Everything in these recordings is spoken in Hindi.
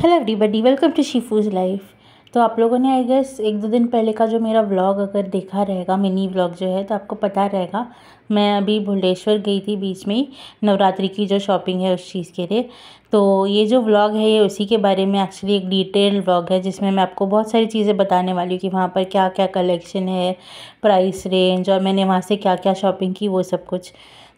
Hello everybody, welcome to Shifu's life. तो आप लोगों ने आई गेस 1-2 दिन पहले का जो मेरा व्लॉग अगर देखा रहेगा, मिनी व्लॉग जो है, तो आपको पता रहेगा मैं अभी भुवनेश्वर गई थी बीच में ही, नवरात्रि की जो शॉपिंग है उस चीज़ के लिए। तो ये जो व्लॉग है ये उसी के बारे में एक्चुअली एक डिटेल व्लॉग है, जिसमें मैं आपको बहुत सारी चीज़ें बताने वाली हूँ कि वहाँ पर क्या क्या कलेक्शन है, प्राइस रेंज, और मैंने वहाँ से क्या क्या शॉपिंग की, वो सब कुछ।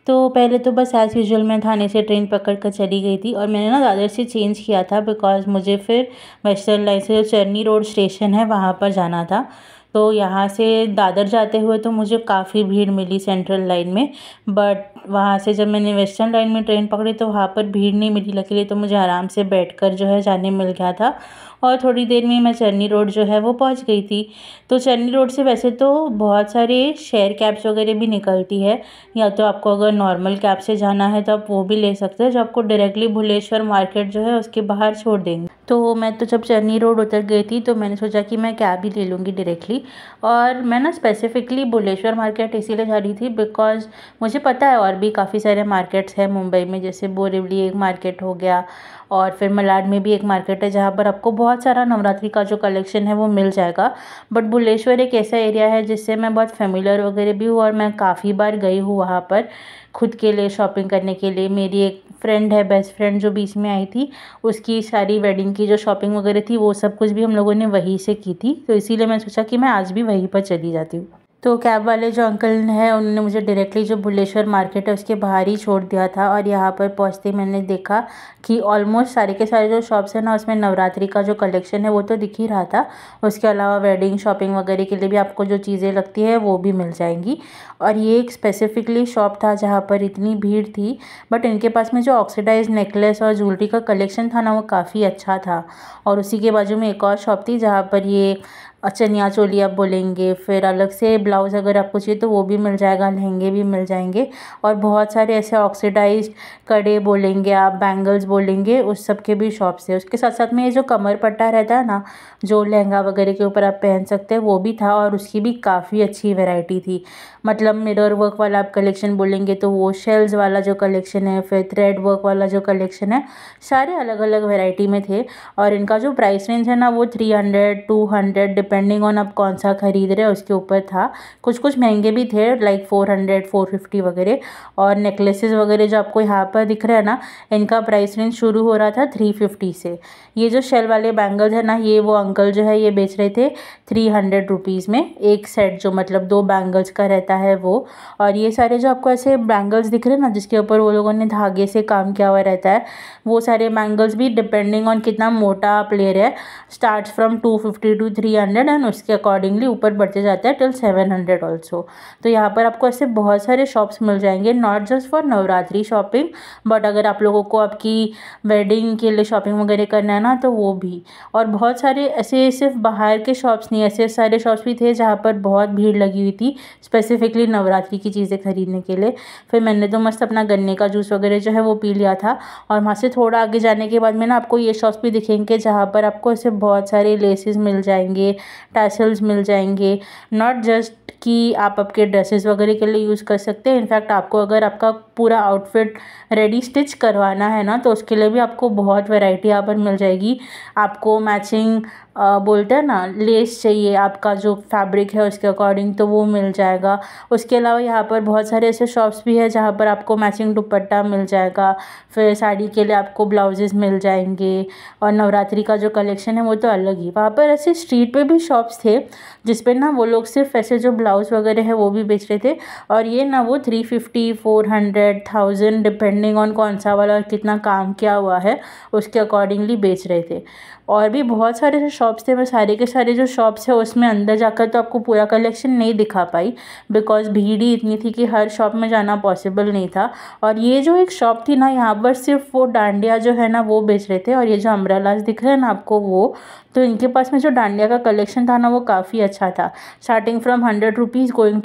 तो पहले तो बस एज़ यूजुअल मैं थाने से ट्रेन पकड़ कर चली गई थी, और मैंने ना दादर से चेंज किया था बिकॉज़ मुझे फिर वेस्टर्न लाइन से जो चरनी रोड स्टेशन है वहाँ पर जाना था। तो यहाँ से दादर जाते हुए तो मुझे काफ़ी भीड़ मिली सेंट्रल लाइन में, बट वहाँ से जब मैंने वेस्टर्न लाइन में ट्रेन पकड़ी तो वहाँ पर भीड़ नहीं मिली लकीली, तो मुझे आराम से बैठकर जो है जाने मिल गया था। और थोड़ी देर में मैं चरनी रोड जो है वो पहुँच गई थी। तो चरनी रोड से वैसे तो बहुत सारे शेयर कैब्स वगैरह भी निकलती है, या तो आपको अगर नॉर्मल कैब से जाना है तो आप वो भी ले सकते हैं, जो आपको डायरेक्टली भुवनेश्वर मार्केट जो है उसके बाहर छोड़ देंगे। तो मैं तो जब चरनी रोड उतर गई थी तो मैंने सोचा कि मैं कैब ही ले लूँगी डायरेक्टली। और मैं ना स्पेसिफ़िकली भुवनेश्वर मार्केट इसीलिए जा रही थी बिकॉज़ मुझे पता है और भी काफ़ी सारे मार्केट्स हैं मुंबई में, जैसे बोरिवली एक मार्केट हो गया, और फिर मलाड में भी एक मार्केट है जहाँ पर आपको बहुत सारा नवरात्रि का जो कलेक्शन है वो मिल जाएगा। बट भुवनेश्वर एक ऐसा एरिया है जिससे मैं बहुत फ़ेमिलियर वगैरह भी हूँ, और मैं काफ़ी बार गई हूँ वहाँ पर खुद के लिए शॉपिंग करने के लिए। मेरी एक फ्रेंड है, बेस्ट फ्रेंड, जो बीच में आई थी, उसकी सारी वेडिंग की जो शॉपिंग वगैरह थी वो सब कुछ भी हम लोगों ने वहीं से की थी। तो इसीलिए मैं सोचा कि मैं आज भी वहीं पर चली जाती हूँ। तो कैब वाले जो अंकल हैं उन्होंने मुझे डायरेक्टली जो भुवनेश्वर मार्केट है उसके बाहर ही छोड़ दिया था, और यहाँ पर पहुँचते ही मैंने देखा कि ऑलमोस्ट सारे के सारे जो शॉप्स हैं ना उसमें नवरात्रि का जो कलेक्शन है वो तो दिख ही रहा था। उसके अलावा वेडिंग शॉपिंग वगैरह के लिए भी आपको जो चीज़ें लगती है वो भी मिल जाएंगी। और ये एक स्पेसिफिकली शॉप था जहाँ पर इतनी भीड़ थी, बट इनके पास में जो ऑक्सीडाइज नेकलेस और ज्वेलरी का कलेक्शन था ना वो काफ़ी अच्छा था। और उसी के बाजू में एक और शॉप थी जहाँ पर ये चनिया चोली आप बोलेंगे, फिर अलग से ब्लाउज़ अगर आपको चाहिए तो वो भी मिल जाएगा, लहंगे भी मिल जाएंगे, और बहुत सारे ऐसे ऑक्सीडाइज्ड कड़े बोलेंगे आप, बैंगल्स बोलेंगे, उस सब के भी शॉप्स है। उसके साथ साथ में ये जो कमर पट्टा रहता है ना, जो लहंगा वगैरह के ऊपर आप पहन सकते हैं, वो भी था, और उसकी भी काफ़ी अच्छी वैरायटी थी। मतलब मिरर वर्क वाला आप कलेक्शन बोलेंगे तो वो, शेल्स वाला जो कलेक्शन है, फिर थ्रेड वर्क वाला जो कलेक्शन है, सारे अलग अलग वैरायटी में थे। और इनका जो प्राइस रेंज है ना वो 300-200 डिपेंडिंग ऑन आप कौन सा खरीद रहे हैं उसके ऊपर था। कुछ कुछ महंगे भी थे लाइक 400-450 वगैरह। और नेकलेसेस वगैरह जो आपको यहाँ पर दिख रहा है ना, इनका प्राइस रेंज शुरू हो रहा था 350 से। ये जो शेल वाले बैंगल्स है ना, ये वो अंकल जो है ये बेच रहे थे 300 रुपीज़ में एक सेट, जो मतलब 2 बैंगल्स का रहता है वो। और ये सारे जो आपको ऐसे बैंगल्स दिख रहे हैं ना जिसके ऊपर वो लोगों ने धागे से काम किया हुआ रहता है, वो सारे बैंगल्स भी डिपेंडिंग ऑन कितना मोटा आप ले रहे हैं, स्टार्ट्स फ्रॉम 250 to 300, एंड उसके अकॉर्डिंगली ऊपर बढ़ते जाता है टिल 700 ऑल्सो। तो यहाँ पर आपको ऐसे बहुत सारे शॉप्स मिल जाएंगे, not just for Navratri shopping, but अगर आप लोगों को आपकी वेडिंग के लिए शॉपिंग वगैरह करना है ना तो वो भी। और बहुत सारे ऐसे सिर्फ बाहर के शॉप्स नहीं, ऐसे सारे शॉप्स भी थे जहाँ पर बहुत भीड़ लगी हुई थी स्पेसिफिकली नवरात्रि की चीज़ें खरीदने के लिए। फिर मैंने तो मस्त अपना गन्ने का जूस वगैरह जो है वो पी लिया था। और वहाँ से थोड़ा आगे जाने के बाद में ना आपको ये शॉप्स भी दिखेंगे जहाँ पर आपको ऐसे बहुत सारे लेसेस मिल जाएंगे, टैसल्स मिल जाएंगे। नॉट जस्ट कि आप आपके ड्रेसेस वगैरह के लिए यूज़ कर सकते हैं, इनफैक्ट आपको अगर आपका पूरा आउटफिट रेडी स्टिच करवाना है ना तो उसके लिए भी आपको बहुत वैरायटी यहाँ पर मिल जाएगी। आपको मैचिंग बोलते हैं ना लेस चाहिए, आपका जो फैब्रिक है उसके अकॉर्डिंग, तो वो मिल जाएगा। उसके अलावा यहाँ पर बहुत सारे ऐसे शॉप्स भी है जहाँ पर आपको मैचिंग दुपट्टा मिल जाएगा, फिर साड़ी के लिए आपको ब्लाउजेस मिल जाएंगे, और नवरात्रि का जो कलेक्शन है वो तो अलग ही। वहाँ पर ऐसे स्ट्रीट पे भी शॉप्स थे जिस पे ना वो लोग सिर्फ ऐसे जो ब्लाउज़ वगैरह है वो भी बेच रहे थे, और ये ना वो 350, 400, 1000 डिपेंडिंग ऑन कौन सा वाला और कितना काम किया हुआ है उसके अकॉर्डिंगली बेच रहे थे। और भी बहुत सारे जो शॉप्स थे, मैं सारे के सारे जो शॉप्स है उसमें अंदर जाकर तो आपको पूरा कलेक्शन नहीं दिखा पाई बिकॉज़ भीड़ ही इतनी थी कि हर शॉप में जाना पॉसिबल नहीं था। और ये जो एक शॉप थी ना, यहाँ पर सिर्फ वो डांडिया जो है ना वो बेच रहे थे, और ये जो अम्ब्रेलाज दिख रहे हैं ना आपको वो, तो इनके पास में जो डांडिया का कलेक्शन था ना वो काफ़ी अच्छा था, starting from 100 rupees going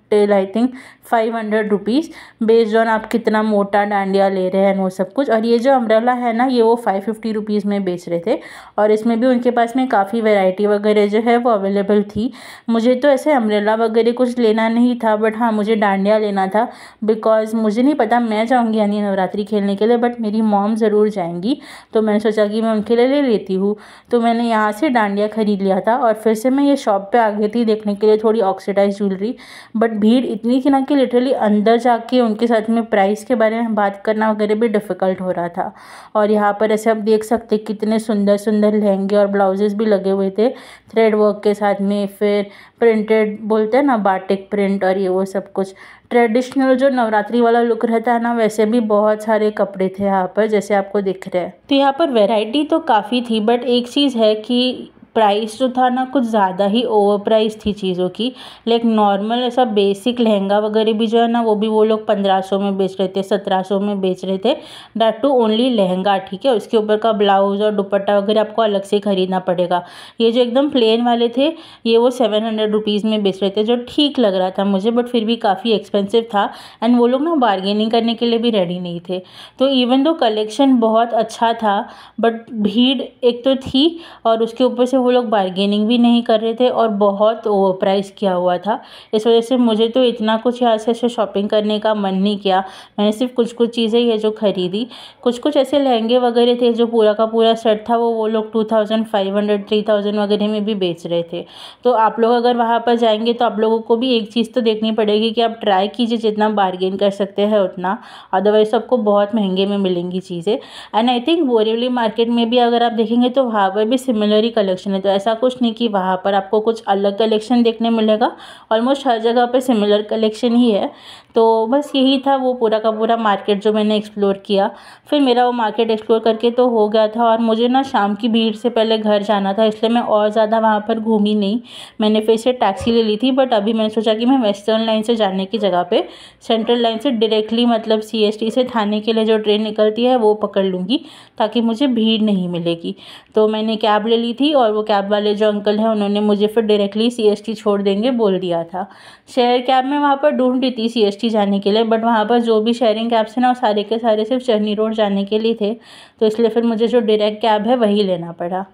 till I think 500 rupees, based on आप कितना मोटा डांडिया ले रहे हैं वो सब कुछ। और ये जो अम्ब्रेला है ना ये वो 550 रुपीज़ में बेच रहे थे, और इसमें भी उनके पास पास में काफ़ी वैरायटी वगैरह जो है वो अवेलेबल थी। मुझे तो ऐसे अम्ब्रेला वगैरह कुछ लेना नहीं था, बट हाँ मुझे डांडिया लेना था, बिकॉज़ मुझे नहीं पता मैं जाऊँगी या नहीं नवरात्रि खेलने के लिए, बट मेरी मॉम ज़रूर जाएंगी, तो मैंने सोचा कि मैं उनके लिए ले लेती हूँ। तो मैंने यहाँ से डांडिया ख़रीद लिया था और फिर से मैं ये शॉप पे आ गई थी देखने के लिए थोड़ी ऑक्सीडाइज ज्वेलरी। बट भीड़ इतनी थी ना कि लिटरली अंदर जाके उनके साथ में प्राइस के बारे में बात करना वगैरह भी डिफ़िकल्ट हो रहा था। और यहाँ पर ऐसे आप देख सकते कितने सुंदर सुंदर लहंगे और ब्लाउजेज़ भी लगे हुए थे थ्रेड वर्क के साथ में, फिर प्रिंटेड बोलते हैं ना बाटिक प्रिंट, और ये वो सब कुछ ट्रेडिशनल जो नवरात्रि वाला लुक रहता है ना, वैसे भी बहुत सारे कपड़े थे यहाँ पर जैसे आपको दिख रहे हैं। तो यहाँ पर वैरायटी तो काफ़ी थी, बट एक चीज़ है कि प्राइस जो था ना कुछ ज़्यादा ही ओवर प्राइस थी चीज़ों की। लाइक नॉर्मल ऐसा बेसिक लहंगा वगैरह भी जो है ना, वो भी वो लोग 1500 में बेच रहे थे, 1700 में बेच रहे थे, दैट टू ओनली लहंगा, ठीक है। उसके ऊपर का ब्लाउज और दुपट्टा वगैरह आपको अलग से खरीदना पड़ेगा। ये जो एकदम प्लेन वाले थे ये वो 700 रुपीज़ में बेच रहे थे, जो ठीक लग रहा था मुझे, बट फिर भी काफ़ी एक्सपेंसिव था। एंड वो लोग ना बार्गेनिंग करने के लिए भी रेडी नहीं थे। तो इवन दो कलेक्शन बहुत अच्छा था, बट भीड़ एक तो थी और उसके ऊपर से वो लोग बार्गेनिंग भी नहीं कर रहे थे और बहुत ओवर प्राइस किया हुआ था। इस वजह से मुझे तो इतना कुछ यहाँ से ऐसे शॉपिंग करने का मन नहीं किया। मैंने सिर्फ कुछ कुछ चीज़ें ये जो ख़रीदी, कुछ कुछ ऐसे लहंगे वगैरह थे जो पूरा का पूरा सेट था वो लोग 2500 3000 वगैरह में भी बेच रहे थे। तो आप लोग अगर वहाँ पर जाएंगे तो आप लोगों को भी एक चीज़ तो देखनी पड़ेगी कि आप ट्राई कीजिए जितना बार्गेन कर सकते हैं उतना, अदरवाइज़ आपको बहुत महंगे में मिलेंगी चीज़ें। And I think Borivali market में भी अगर आप देखेंगे तो वहाँ पर भी सिमिलर ही कलेक्शन है। तो ऐसा कुछ नहीं कि वहाँ पर आपको कुछ अलग कलेक्शन देखने मिलेगा, ऑलमोस्ट हर जगह पे सिमिलर कलेक्शन ही है। तो बस यही था वो पूरा का पूरा मार्केट जो मैंने एक्सप्लोर किया। फिर मेरा वो मार्केट एक्सप्लोर करके तो हो गया था और मुझे ना शाम की भीड़ से पहले घर जाना था, इसलिए मैं और ज़्यादा वहाँ पर घूमी नहीं। मैंने फिर से टैक्सी ले ली थी, बट अभी मैंने सोचा कि मैं वेस्टर्न लाइन से जाने की जगह पे सेंट्रल लाइन से डायरेक्टली मतलब CST से थाने के लिए जो ट्रेन निकलती है वो पकड़ लूँगी, ताकि मुझे भीड़ नहीं मिलेगी। तो मैंने कैब ले ली थी और वो कैब वाले जो अंकल हैं उन्होंने मुझे फिर डायरेक्टली CST छोड़ देंगे बोल दिया था। शेयर कैब में वहाँ पर ढूंढ रही थी CST जाने के लिए, बट वहाँ पर जो भी शेयरिंग कैब्स हैं ना वो सारे के सारे सिर्फ चरनी रोड जाने के लिए थे, तो इसलिए फिर मुझे जो डायरेक्ट कैब है वही लेना पड़ा।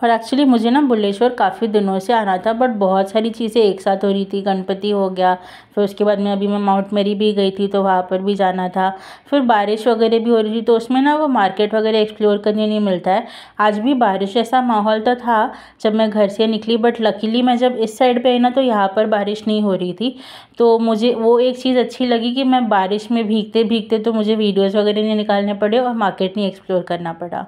और एक्चुअली मुझे ना बुलेश्वर काफ़ी दिनों से आना था, बट बहुत सारी चीज़ें एक साथ हो रही थी। गणपति हो गया, फिर उसके बाद में अभी मैं माउंट मेरी भी गई थी तो वहाँ पर भी जाना था, फिर बारिश वगैरह भी हो रही थी तो उसमें ना वो मार्केट वगैरह एक्सप्लोर करने नहीं मिलता है। आज भी बारिश जैसा माहौल तो था जब मैं घर से निकली, बट लकीली मैं जब इस साइड पे आई ना तो यहाँ पर बारिश नहीं हो रही थी। तो मुझे वो एक चीज़ अच्छी लगी कि मैं बारिश में भीगते भीगते तो मुझे वीडियोज़ वगैरह नहीं निकालने पड़े और मार्केट नहीं एक्सप्लोर करना पड़ा।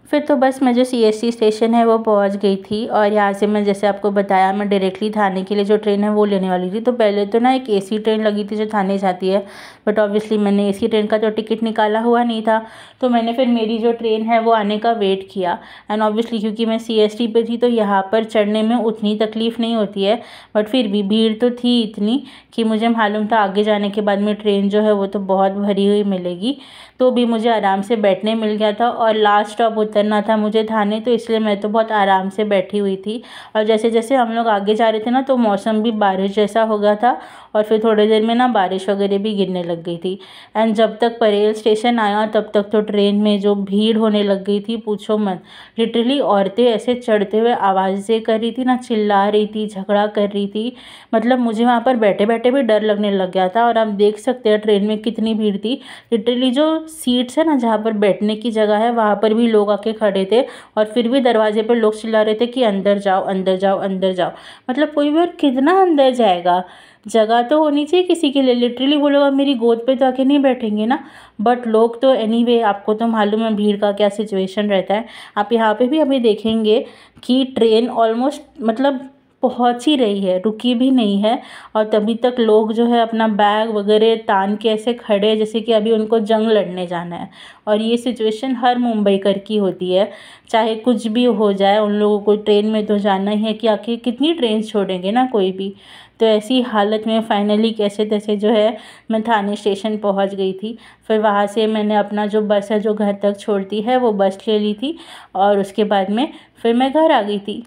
फिर तो बस मैं जो CST स्टेशन है वो पहुंच गई थी और यहाँ से मैं जैसे आपको बताया मैं डायरेक्टली थाने के लिए जो ट्रेन है वो लेने वाली थी। तो पहले तो ना एक AC ट्रेन लगी थी जो थाने जाती है, बट ऑब्वियसली मैंने AC ट्रेन का तो टिकट निकाला हुआ नहीं था, तो मैंने फिर मेरी जो ट्रेन है वो आने का वेट किया। एंड ऑब्वियसली क्योंकि मैं CST पे थी तो यहाँ पर चढ़ने में उतनी तकलीफ़ नहीं होती है, बट फिर भी भीड़ तो थी इतनी कि मुझे मालूम था आगे जाने के बाद में ट्रेन जो है वो तो बहुत भरी हुई मिलेगी। तो भी मुझे आराम से बैठने मिल गया था और लास्ट स्टॉप उतरना था मुझे थाने, तो इसलिए मैं तो बहुत आराम से बैठी हुई थी। और जैसे जैसे हम लोग आगे जा रहे थे ना तो मौसम भी बारिश जैसा हो गया था और फिर थोड़ी देर में ना बारिश वगैरह भी गिरने लग गई थी। एंड जब तक परेल स्टेशन आया तब तक तो ट्रेन में जो भीड़ होने लग गई थी पूछो मत। लिटरली औरतें ऐसे चढ़ते हुए आवाज़ें कर रही थी ना, चिल्ला रही थी, झगड़ा कर रही थी, मतलब मुझे वहाँ पर बैठे बैठे भी डर लगने लग गया था। और आप देख सकते हैं ट्रेन में कितनी भीड़ थी। लिटरली जो सीट्स है ना जहाँ पर बैठने की जगह है वहाँ पर भी लोग आके खड़े थे और फिर भी दरवाजे पर लोग चिल्ला रहे थे कि अंदर जाओ अंदर जाओ अंदर जाओ। मतलब कोई भी और कितना अंदर जाएगा, जगह तो होनी चाहिए किसी के लिए। लिटरली वो लोग अब मेरी गोद पे तो आके नहीं बैठेंगे ना, बट लोग तो एनीवे आपको तो मालूम है भीड़ का क्या सिचुएशन रहता है। आप यहाँ पे भी अभी देखेंगे कि ट्रेन ऑलमोस्ट मतलब पहुंच ही रही है, रुकी भी नहीं है और तभी तक लोग जो है अपना बैग वगैरह तान के ऐसे खड़े जैसे कि अभी उनको जंग लड़ने जाना है। और ये सिचुएशन हर मुंबईकर की होती है, चाहे कुछ भी हो जाए उन लोगों को ट्रेन में तो जाना ही है कि आखिर कितनी ट्रेन छोड़ेंगे ना कोई भी। तो ऐसी हालत में फाइनली कैसे तैसे जो है मैं थाने स्टेशन पहुंच गई थी। फिर वहाँ से मैंने अपना जो बस है जो घर तक छोड़ती है वो बस ले ली थी और उसके बाद में फिर मैं घर आ गई थी।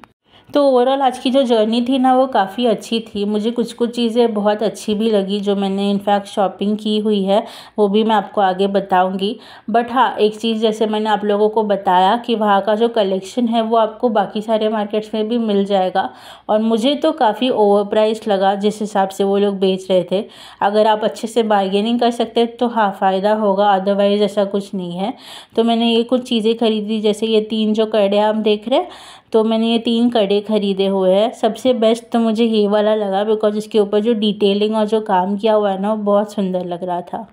तो ओवरऑल आज की जो जर्नी थी ना वो काफ़ी अच्छी थी। मुझे कुछ कुछ चीज़ें बहुत अच्छी भी लगी जो मैंने इनफैक्ट शॉपिंग की हुई है, वो भी मैं आपको आगे बताऊंगी। बट हाँ, एक चीज़ जैसे मैंने आप लोगों को बताया कि वहाँ का जो कलेक्शन है वो आपको बाकी सारे मार्केट्स में भी मिल जाएगा, और मुझे तो काफ़ी ओवर प्राइस लगा जिस हिसाब से वो लोग बेच रहे थे। अगर आप अच्छे से बार्गेनिंग कर सकते हैं तो हाँ फ़ायदा होगा, अदरवाइज़ ऐसा कुछ नहीं है। तो मैंने ये कुछ चीज़ें खरीदी, जैसे ये 3 जो कड़े आप देख रहे हैं, तो मैंने ये 3 कड़े खरीदे हुए हैं। सबसे बेस्ट तो मुझे ये वाला लगा, बिकॉज इसके ऊपर जो डिटेलिंग और जो काम किया हुआ है ना वो बहुत सुंदर लग रहा था।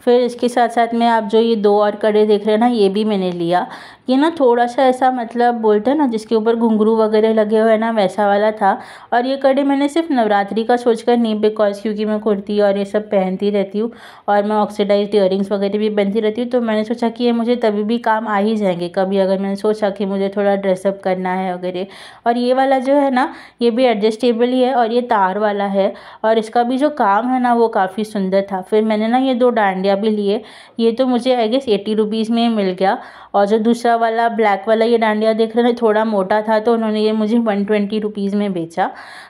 फिर इसके साथ साथ में आप जो ये 2 और कड़े देख रहे हैं ना, ये भी मैंने लिया। ये ना थोड़ा सा ऐसा मतलब बोलते हैं ना जिसके ऊपर घुंघरू वगैरह लगे हुए हैं ना, वैसा वाला था। और ये कड़े मैंने सिर्फ नवरात्रि का सोचकर नहीं, बिकॉज क्योंकि मैं कुर्ती और ये सब पहनती रहती हूँ और मैं ऑक्सीडाइज्ड इयरिंग्स वगैरह भी पहनती रहती हूँ, तो मैंने सोचा कि ये मुझे तभी भी काम आ ही जाएंगे कभी अगर मैंने सोचा कि मुझे थोड़ा ड्रेसअप करना है वगैरह। और ये वाला जो है ना, ये भी एडजस्टेबल ही है और ये तार वाला है, और इसका भी जो काम है ना वो काफ़ी सुंदर था। फिर मैंने ना ये 2 डांडिया भी लिए। ये तो मुझे आई गेस 80 रुपीज़ में मिल गया। और जो दूसरा वाला ब्लैक वाला ये डांडिया देख रहे हैं थोड़ा मोटा था, तो उन्होंने ये मुझे 120 रुपीज़ में बेचा।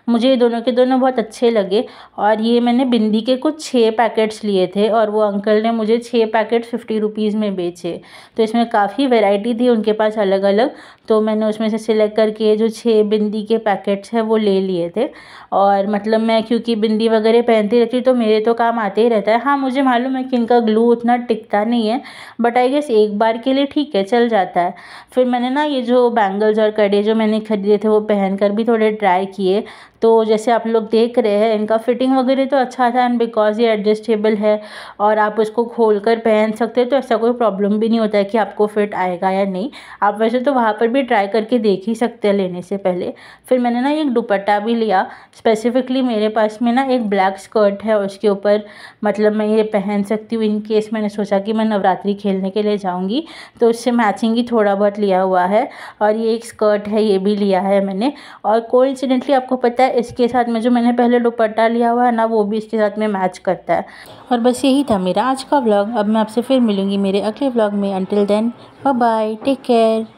मुझे ये दोनों के दोनों बहुत अच्छे लगे। और ये मैंने बिंदी के कुछ 6 पैकेट्स लिए थे और वो अंकल ने मुझे 6 पैकेट 50 रुपीज़ में बेचे। तो इसमें काफ़ी वैरायटी थी उनके पास अलग अलग, तो मैंने उसमें से सिलेक्ट करके जो 6 बिंदी के पैकेट्स हैं वो ले लिए थे। और मतलब मैं क्योंकि बिंदी वगैरह पहनती रहती हूँ तो मेरे तो काम आते ही रहता है। हाँ, मुझे मालूम है कि इनका ग्लू उतना टिकता नहीं है, बट आई गेस एक बार के लिए ठीक है, चल जाता है। फिर मैंने ना ये जो बैंगल्स और कड़े जो मैंने खरीदे थे वो पहन कर भी थोड़े ट्राई किए। तो जैसे आप लोग देख रहे हैं इनका फिटिंग वगैरह तो अच्छा था, एंड बिकॉज ये एडजस्टेबल है और आप उसको खोल कर पहन सकते हैं, तो ऐसा कोई प्रॉब्लम भी नहीं होता है कि आपको फिट आएगा या नहीं। आप वैसे तो वहाँ पर भी ट्राई करके देख ही सकते हैं लेने से पहले। फिर मैंने ना एक दुपट्टा भी लिया। स्पेसिफिकली मेरे पास में ना एक ब्लैक स्कर्ट है, उसके ऊपर मतलब मैं ये पहन सकती हूँ इन केस मैंने सोचा कि मैं नवरात्रि खेलने के लिए जाऊँगी, तो इससे मैचिंग ही थोड़ा बहुत लिया हुआ है। और ये एक स्कर्ट है, ये भी लिया है मैंने। और कोइंसिडेंटली आपको पता है इसके साथ में जो मैंने पहले दुपट्टा लिया हुआ है ना, वो भी इसके साथ में मैच करता है। और बस यही था मेरा आज का व्लॉग। अब मैं आपसे फिर मिलूँगी मेरे अगले व्लॉग में। Until then, bye bye, take care.